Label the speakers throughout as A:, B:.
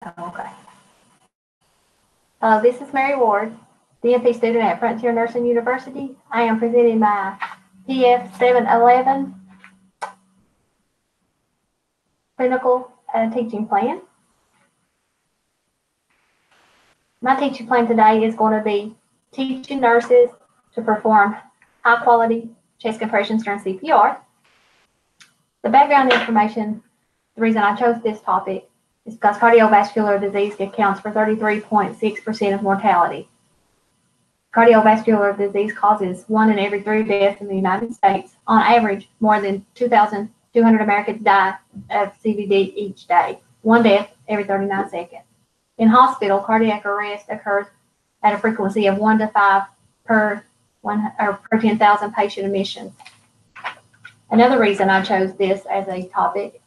A: Okay. This is Mary Ward, DNP student at Frontier Nursing University. I am presenting my PC711 clinical teaching plan. My teaching plan today is going to be teaching nurses to perform high quality chest compressions during CPR. The background information, the reason I chose this topic is because cardiovascular disease accounts for 33.6% of mortality. Cardiovascular disease causes 1 in every 3 deaths in the United States. On average, more than 2,200 Americans die of CVD each day, 1 death every 39 seconds. In hospital, cardiac arrest occurs at a frequency of 1 to 5 per 10,000 patient admissions. Another reason I chose this as a topic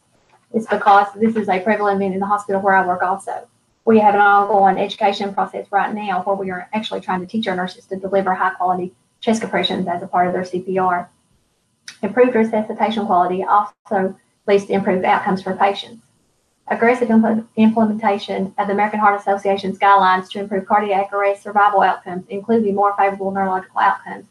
A: is because this is a prevalent event in the hospital where I work also. We have an ongoing education process right now where we are actually trying to teach our nurses to deliver high quality chest compressions as a part of their CPR. Improved resuscitation quality also leads to improved outcomes for patients. Aggressive implementation of the American Heart Association's guidelines to improve cardiac arrest survival outcomes, including more favorable neurological outcomes.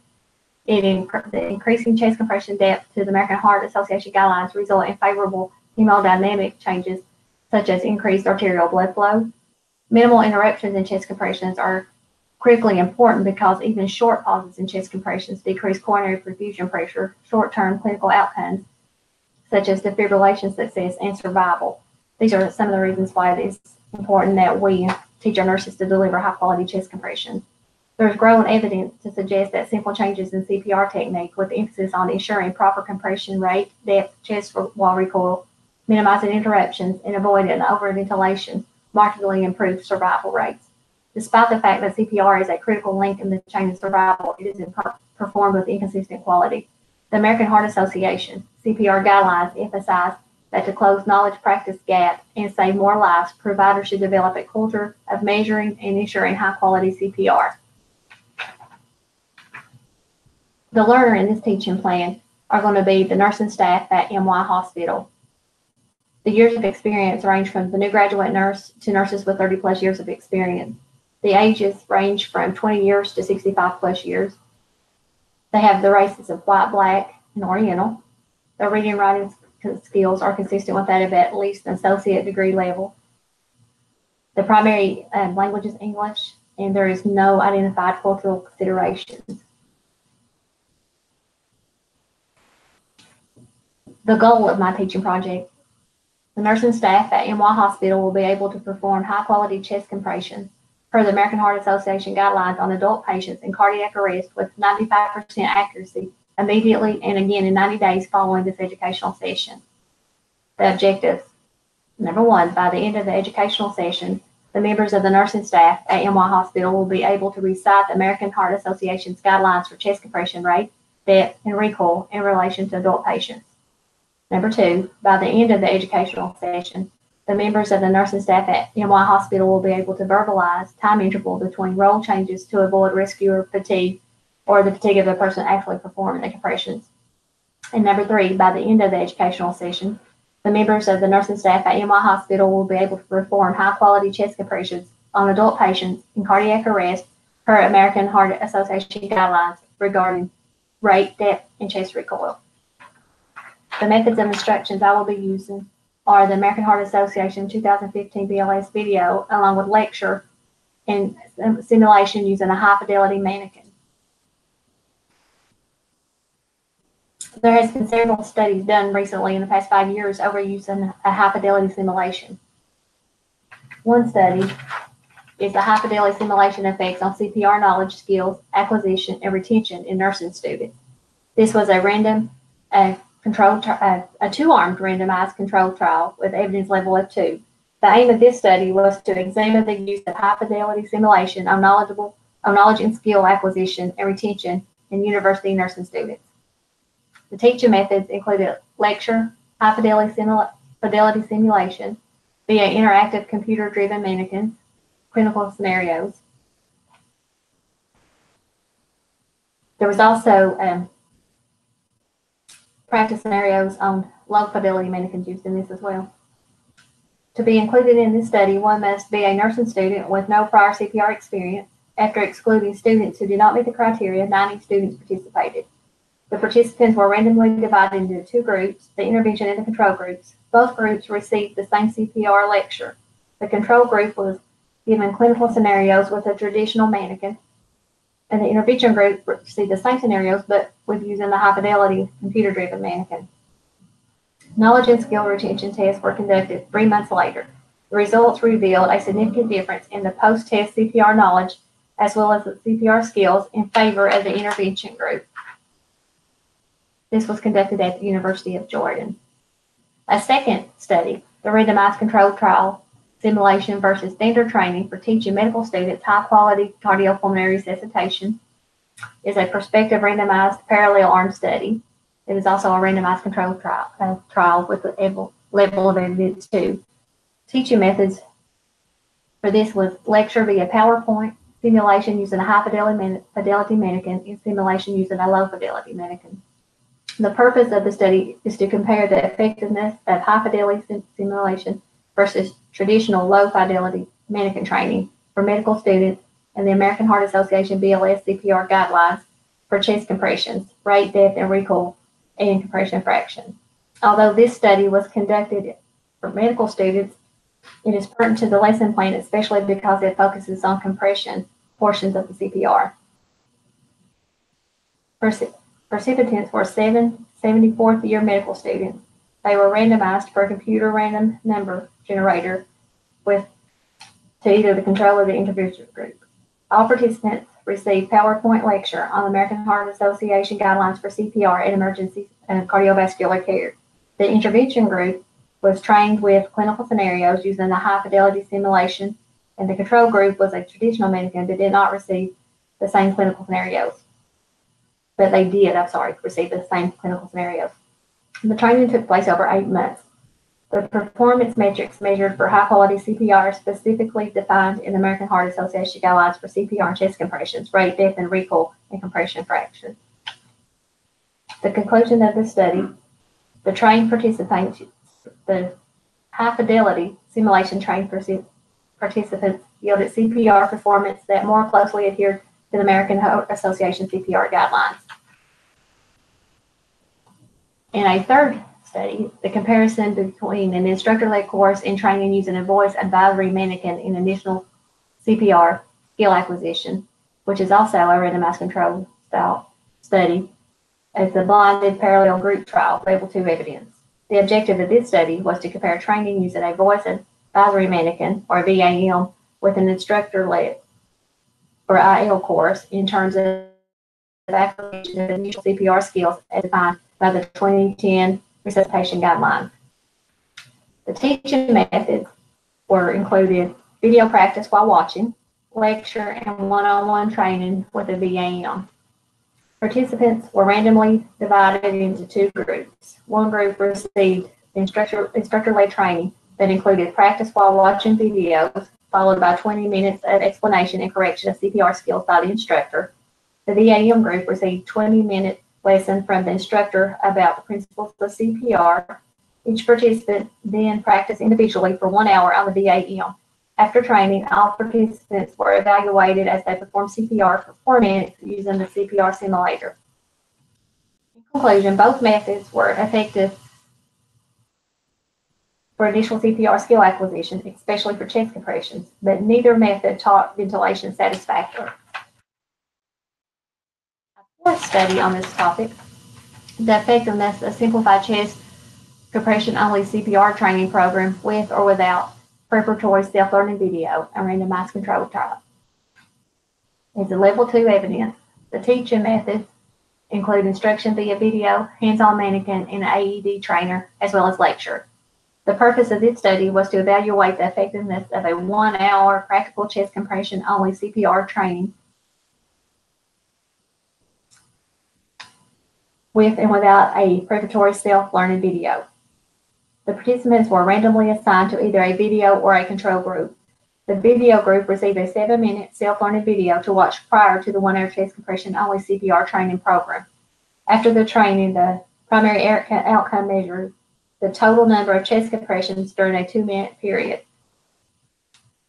A: The increasing chest compression depth to the American Heart Association guidelines result in favorable hemodynamic changes, such as increased arterial blood flow. Minimal interruptions in chest compressions are critically important because even short pauses in chest compressions decrease coronary perfusion pressure, short-term clinical outcomes, such as defibrillation success and survival. These are some of the reasons why it is important that we teach our nurses to deliver high-quality chest compressions. There's growing evidence to suggest that simple changes in CPR technique with emphasis on ensuring proper compression rate, depth, chest wall recoil, minimizing interruptions, and avoiding overventilation markedly improve survival rates. Despite the fact that CPR is a critical link in the chain of survival, it is performed with inconsistent quality. The American Heart Association CPR guidelines emphasize that to close knowledge practice gap and save more lives, providers should develop a culture of measuring and ensuring high quality CPR. The learner in this teaching plan are going to be the nursing staff at MY Hospital. The years of experience range from the new graduate nurse to nurses with 30 plus years of experience. The ages range from 20 years to 65 plus years. They have the races of white, black, and Oriental. Their reading and writing skills are consistent with that of at least an associate degree level. The primary language is English, and there is no identified cultural considerations. The goal of my teaching project: the nursing staff at MY Hospital will be able to perform high-quality chest compressions per the American Heart Association guidelines on adult patients in cardiac arrest with 95% accuracy immediately and again in 90 days following this educational session. The objectives: number 1, by the end of the educational session, the members of the nursing staff at MY Hospital will be able to recite the American Heart Association's guidelines for chest compression rate, depth, and recoil in relation to adult patients. Number 2, by the end of the educational session, the members of the nursing staff at MY Hospital will be able to verbalize time interval between role changes to avoid rescuer fatigue or the fatigue of the person actually performing the compressions. And number 3, by the end of the educational session, the members of the nursing staff at MY Hospital will be able to perform high-quality chest compressions on adult patients in cardiac arrest per American Heart Association guidelines regarding rate, depth, and chest recoil. The methods of instructions I will be using are the American Heart Association 2015 BLS video, along with lecture and simulation using a high-fidelity mannequin. There has been several studies done recently in the past 5 years over using a high-fidelity simulation. One study is the high-fidelity simulation effects on CPR knowledge, skills, acquisition, and retention in nursing students. This was a two-armed randomized controlled trial with evidence level of 2. The aim of this study was to examine the use of high-fidelity simulation on knowledge and skill acquisition and retention in university nursing students. The teaching methods included lecture, high-fidelity simulation via interactive computer-driven mannequins, clinical scenarios. There was also practice scenarios on low-fidelity mannequins used in this as well. To be included in this study, one must be a nursing student with no prior CPR experience. After excluding students who did not meet the criteria, 90 students participated. The participants were randomly divided into two groups, the intervention and the control groups. Both groups received the same CPR lecture. The control group was given clinical scenarios with a traditional mannequin, and the intervention group received the same scenarios but with using the high-fidelity computer-driven mannequin. Knowledge and skill retention tests were conducted 3 months later. The results revealed a significant difference in the post-test CPR knowledge as well as the CPR skills in favor of the intervention group. This was conducted at the University of Jordan. A second study, the randomized controlled trial simulation versus standard training for teaching medical students high-quality cardiopulmonary resuscitation, is a prospective randomized parallel arm study. It is also a randomized controlled trial with a level of evidence too. Teaching methods for this was lecture via PowerPoint, simulation using a high-fidelity mannequin, and simulation using a low-fidelity mannequin. The purpose of the study is to compare the effectiveness of high-fidelity simulation versus traditional low-fidelity mannequin training for medical students and the American Heart Association BLS CPR guidelines for chest compressions, rate, depth, and recoil, and compression fraction. Although this study was conducted for medical students, it is pertinent to the lesson plan, especially because it focuses on compression portions of the CPR. Participants were 74th year medical students. They were randomized for a computer random number generator to either the control or the intervention group. All participants received PowerPoint lecture on the American Heart Association guidelines for CPR and emergency cardiovascular care. The intervention group was trained with clinical scenarios using the high-fidelity simulation, and the control group was a traditional mannequin but did not receive the same clinical scenarios. Receive the same clinical scenarios. The training took place over 8 months. The performance metrics measured for high-quality CPR specifically defined in the American Heart Association guidelines for CPR and chest compressions, rate, depth, and recoil, and compression fraction. The conclusion of the study, the trained participants, the high-fidelity simulation trained participants yielded CPR performance that more closely adhered to the American Heart Association CPR guidelines. In a third study, the comparison between an instructor-led course and training using a voice advisory mannequin in initial CPR skill acquisition, which is also a randomized control style study, as a blinded parallel group trial, level 2 evidence. The objective of this study was to compare training using a voice advisory mannequin, or VAM, with an instructor-led or IL course in terms of application of initial CPR skills as defined by the 2010 resuscitation guidelines. The teaching methods were included video practice while watching, lecture, and one-on-one training with a VAM. Participants were randomly divided into two groups. One group received instructor-led training that included practice while watching videos, followed by 20 minutes of explanation and correction of CPR skills by the instructor. The VAM group received 20-minute lesson from the instructor about the principles of CPR. Each participant then practiced individually for 1 hour on the VAM. After training, all participants were evaluated as they performed CPR for 4 minutes using the CPR simulator. In conclusion, both methods were effective for initial CPR skill acquisition, especially for chest compressions, but neither method taught ventilation satisfactorily. A fourth study on this topic, the effectiveness of simplified chest compression only CPR training program with or without preparatory self-learning video, a randomized controlled trial. It's a level 2 evidence. The teaching methods include instruction via video, hands-on mannequin, and an AED trainer, as well as lecture. The purpose of this study was to evaluate the effectiveness of a 1 hour practical chest compression only CPR training with and without a preparatory self-learning video. The participants were randomly assigned to either a video or a control group. The video group received a 7-minute self-learning video to watch prior to the 1 hour chest compression only CPR training program. After the training, the primary outcome measure, the total number of chest compressions during a 2-minute period.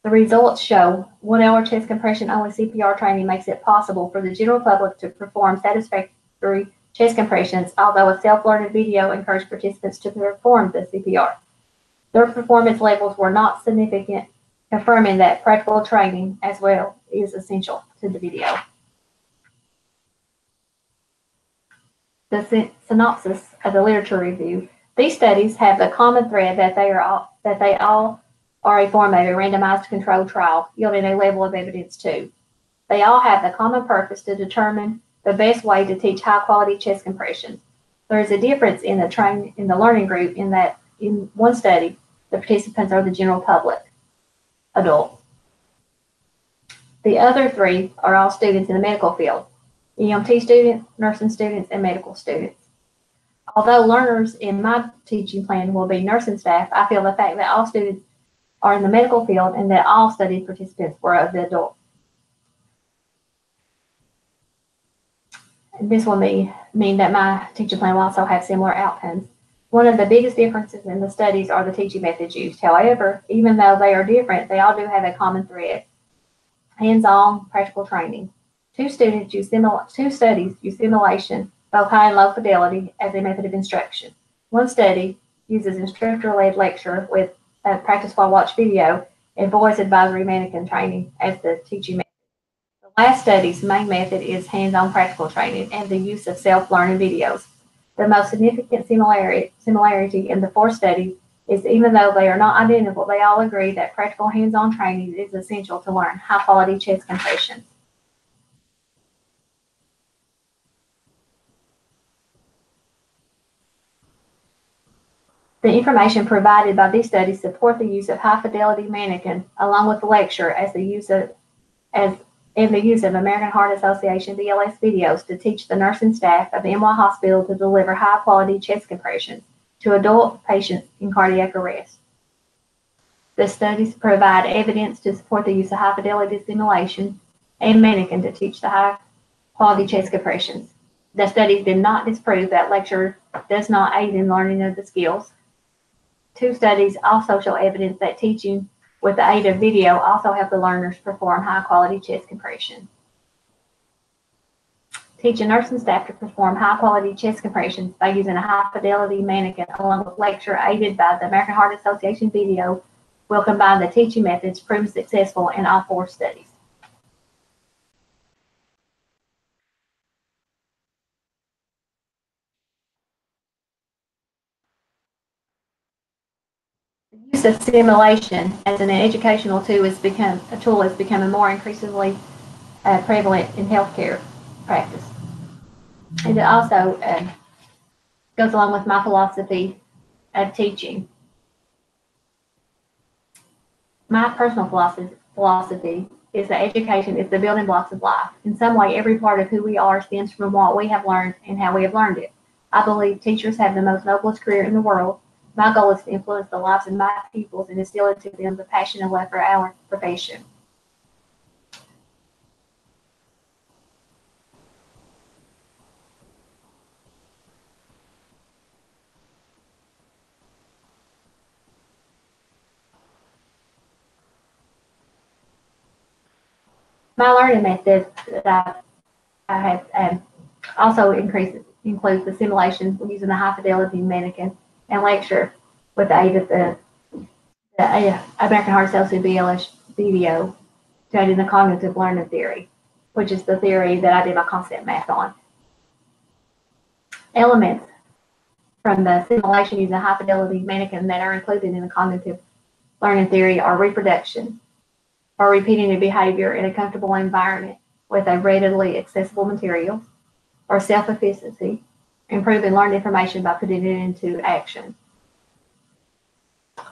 A: The results show 1 hour chest compression only CPR training makes it possible for the general public to perform satisfactory chest compressions, although a self-learned video encouraged participants to perform the CPR. Their performance levels were not significant, confirming that practical training as well is essential to the video. The synopsis of the literature review. These studies have the common thread that they all are a form of a randomized controlled trial, yielding a level of evidence too. They all have the common purpose to determine the best way to teach high-quality chest compressions. There is a difference in the learning group in that in one study, the participants are the general public, adults. The other 3 are all students in the medical field: EMT students, nursing students, and medical students. Although learners in my teaching plan will be nursing staff, I feel the fact that all students are in the medical field and that all study participants were of the adult. This will mean that my teaching plan will also have similar outcomes. One of the biggest differences in the studies are the teaching methods used. However, even though they are different, they all do have a common thread: hands-on practical training. 2 studies use simulation, both high and low fidelity, as a method of instruction. One study uses instructor-led lecture with a practice while watch video and voice advisory mannequin training as the teaching method. The last study's main method is hands-on practical training and the use of self-learning videos. The most significant similarity in the 4 studies is, even though they are not identical, they all agree that practical hands-on training is essential to learn high-quality chest compressions. The information provided by these studies support the use of high-fidelity mannequin along with the lecture and the use of American Heart Association BLS videos to teach the nursing staff of NY Hospital to deliver high-quality chest compressions to adult patients in cardiac arrest. The studies provide evidence to support the use of high-fidelity simulation and mannequin to teach the high-quality chest compressions. The studies did not disprove that lecture does not aid in learning of the skills. 2 studies also show evidence that teaching with the aid of video also help the learners perform high-quality chest compression. Teach a nursing staff to perform high-quality chest compressions by using a high-fidelity mannequin along with lecture aided by the American Heart Association video will combine the teaching methods proven successful in all 4 studies. The use of simulation as an educational tool is becoming more increasingly prevalent in healthcare practice. And it also goes along with my philosophy of teaching. My personal philosophy is that education is the building blocks of life. In some way, every part of who we are stems from what we have learned and how we have learned it. I believe teachers have the most noblest career in the world. My goal is to influence the lives of my pupils and instill into them the passion and love for our profession. My learning method that I have also includes the simulation using the high-fidelity mannequin and lecture with the aid of the American Heart Association BLS video to aid in the cognitive learning theory, which is the theory that I did my concept math on. Elements from the simulation using high-fidelity mannequin that are included in the cognitive learning theory are reproduction, or repeating a behavior in a comfortable environment with a readily accessible material, or self-efficacy, improving learned information by putting it into action.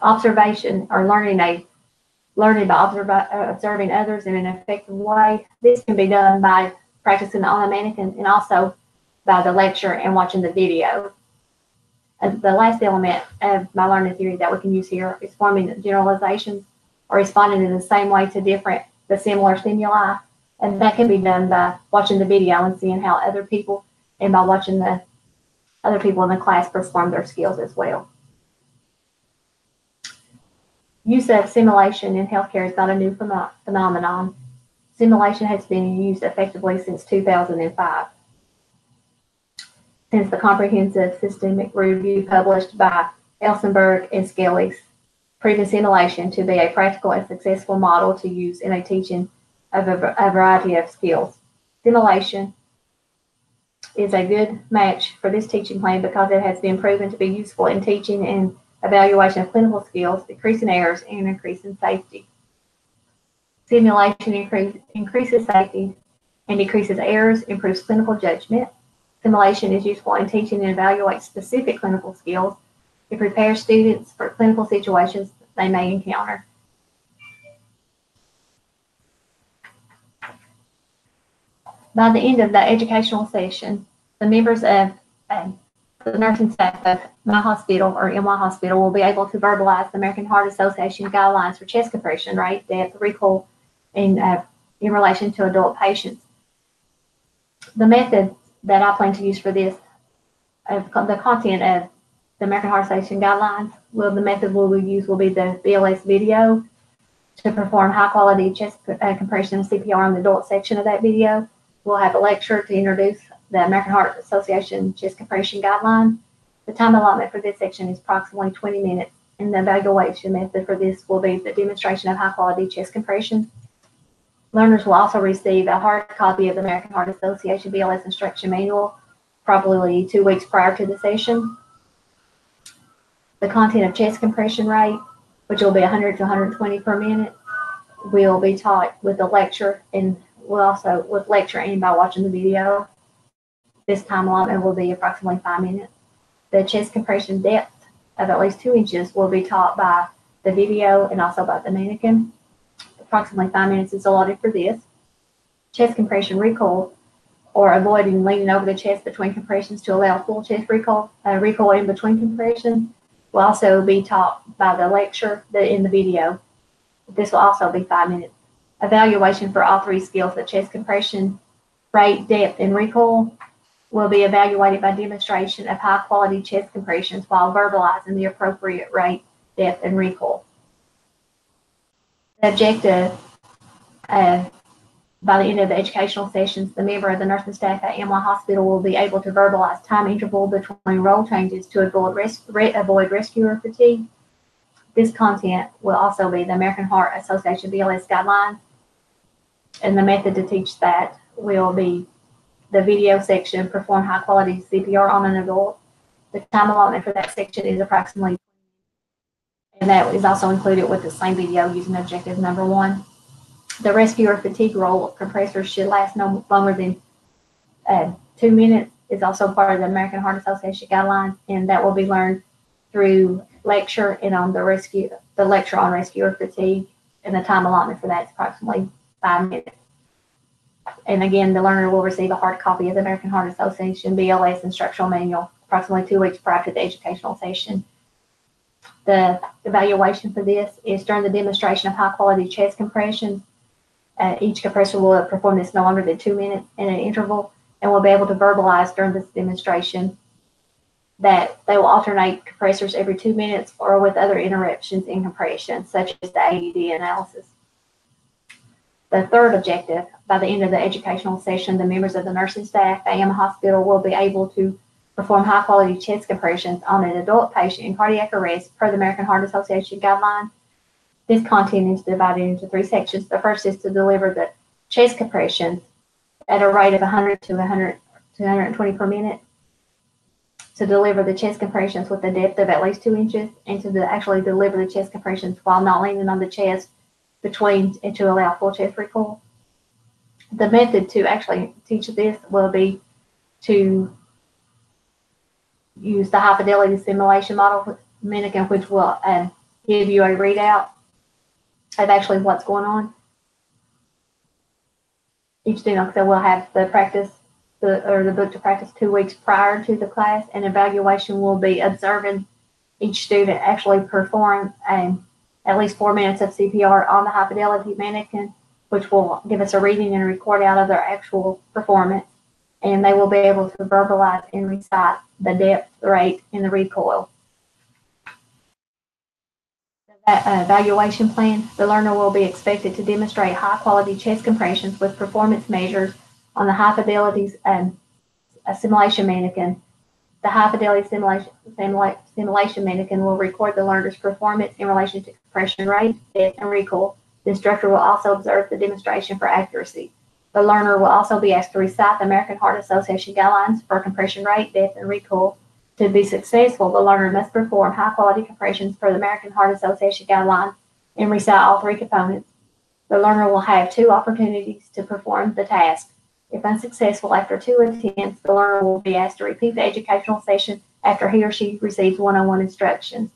A: Observation, or learning by observing others in an effective way. This can be done by practicing on the mannequin and also by the lecture and watching the video. The last element of my learning theory that we can use here is forming generalizations or responding in the same way to different but similar stimuli. And that can be done by watching the video and seeing how other people, and by watching the other people in the class perform their skills as well. Use of simulation in healthcare is not a new phenomenon. Simulation has been used effectively since 2005. Since the comprehensive systemic review published by Elsenberg and Skelly's proven simulation to be a practical and successful model to use in a teaching of a variety of skills. Simulation is a good match for this teaching plan because it has been proven to be useful in teaching and evaluation of clinical skills, decreasing errors, and increasing safety. Simulation increases safety and decreases errors, improves clinical judgment. Simulation is useful in teaching and evaluating specific clinical skills. It prepares students for clinical situations they may encounter. By the end of the educational session, the members of the nursing staff of my hospital or MY hospital will be able to verbalize the American Heart Association guidelines for chest compression rate, depth, recoil, in relation to adult patients. The method that I plan to use for this, the content of the American Heart Association guidelines, the method we will use will be the BLS video to perform high quality chest compression CPR on the adult section of that video. We'll have a lecture to introduce the American Heart Association chest compression guideline. The time allotment for this section is approximately 20 minutes, and the evaluation method for this will be the demonstration of high quality chest compression. Learners will also receive a hard copy of the American Heart Association BLS instruction manual, probably 2 weeks prior to the session. The content of chest compression rate, which will be 100 to 120 per minute, will be taught with a lecture, and will also with lecture and by watching the video. This time allotment will be approximately 5 minutes. The chest compression depth of at least 2 inches will be taught by the video and also by the mannequin. Approximately 5 minutes is allotted for this. Chest compression recoil, or avoiding leaning over the chest between compressions to allow full chest recoil in between compressions, will also be taught by the lecture in the video. This will also be 5 minutes. Evaluation for all 3 skills, the chest compression rate, depth, and recoil, will be evaluated by demonstration of high quality chest compressions while verbalizing the appropriate rate, depth, and recoil. The objective by the end of the educational sessions, the member of the nursing staff at MY Hospital will be able to verbalize time interval between role changes to avoid rescuer fatigue. This content will also be the American Heart Association BLS guidelines, and the method to teach that will be the video section, perform high quality CPR on an adult. The time allotment for that section is approximately, and that is also included with the same video using objective number 1. The rescuer fatigue role compressors should last no longer than 2 minutes. Is also part of the American Heart Association guidelines, and that will be learned through lecture and on the lecture on rescuer fatigue, and the time allotment for that is approximately 5 minutes. And again, the learner will receive a hard copy of the American Heart Association BLS instructional manual approximately 2 weeks prior to the educational session. The evaluation for this is during the demonstration of high quality chest compressions. Each compressor will perform this no longer than 2 minutes in an interval, and will be able to verbalize during this demonstration that they will alternate compressors every 2 minutes or with other interruptions in compression, such as the AED analysis. The third objective, by the end of the educational session, the members of the nursing staff at MY Hospital will be able to perform high quality chest compressions on an adult patient in cardiac arrest per the American Heart Association guidelines. This content is divided into 3 sections. The first is to deliver the chest compressions at a rate of 100 to 120 per minute, to deliver the chest compressions with a depth of at least 2 inches, and to actually deliver the chest compressions while not leaning on the chest between and to allow full chest recoil. The method to actually teach this will be to use the high fidelity simulation model with mannequin, which will give you a readout of actually what's going on. Each student will have the book to practice 2 weeks prior to the class, and evaluation will be observing each student actually perform at least 4 minutes of CPR on the high fidelity mannequin, which will give us a reading and record out of their actual performance. And they will be able to verbalize and recite the depth, rate, and the recoil. The Evaluation plan, the learner will be expected to demonstrate high-quality chest compressions with performance measures on the high-fidelity simulation mannequin. The high-fidelity simulation mannequin will record the learner's performance in relation to compression rate, depth, and recoil. The instructor will also observe the demonstration for accuracy. The learner will also be asked to recite the American Heart Association guidelines for compression rate, depth, and recoil. To be successful, the learner must perform high-quality compressions per the American Heart Association guidelines and recite all three components. The learner will have 2 opportunities to perform the task. If unsuccessful after 2 attempts, the learner will be asked to repeat the educational session after he or she receives one-on-one instructions.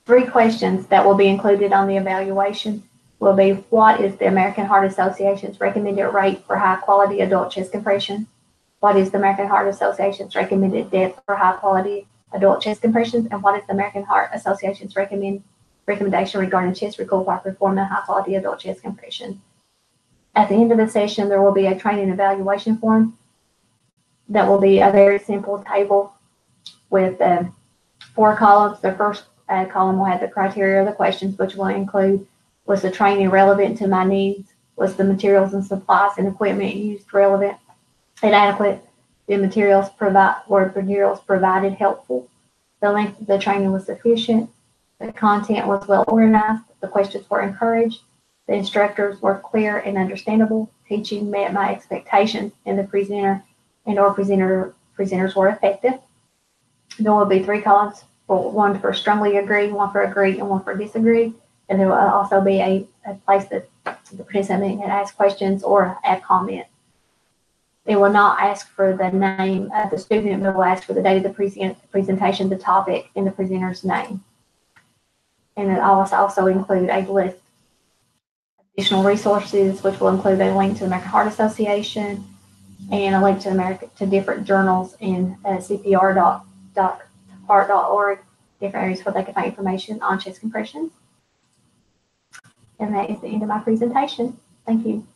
A: Three questions that will be included on the evaluation will be: what is the American Heart Association's recommended rate for high-quality adult chest compression? What is the American Heart Association's recommended depth for high-quality adult chest compressions? And what is the American Heart Association's recommendation regarding chest recoil while performing high-quality adult chest compression? At the end of the session, there will be a training evaluation form that will be a very simple table with 4 columns. The first column will have the criteria of the questions, which will include: was the training relevant to my needs? Was the materials and supplies and equipment used relevant and adequate? Were materials provided helpful? The length of the training was sufficient. The content was well organized. The questions were encouraged. The instructors were clear and understandable. Teaching met my expectations, and the presenter and or presenters were effective. There will be 3 columns: one for strongly agree, one for agree, and one for disagree. And there will also be a place that the participant can ask questions or add comment. They will not ask for the name of the student, but will ask for the date of the presentation, the topic, and the presenter's name. And it also include a list of additional resources, which will include a link to the American Heart Association and a link to different journals in cpr.heart.org, different areas where they can find information on chest compressions. And that is the end of my presentation. Thank you.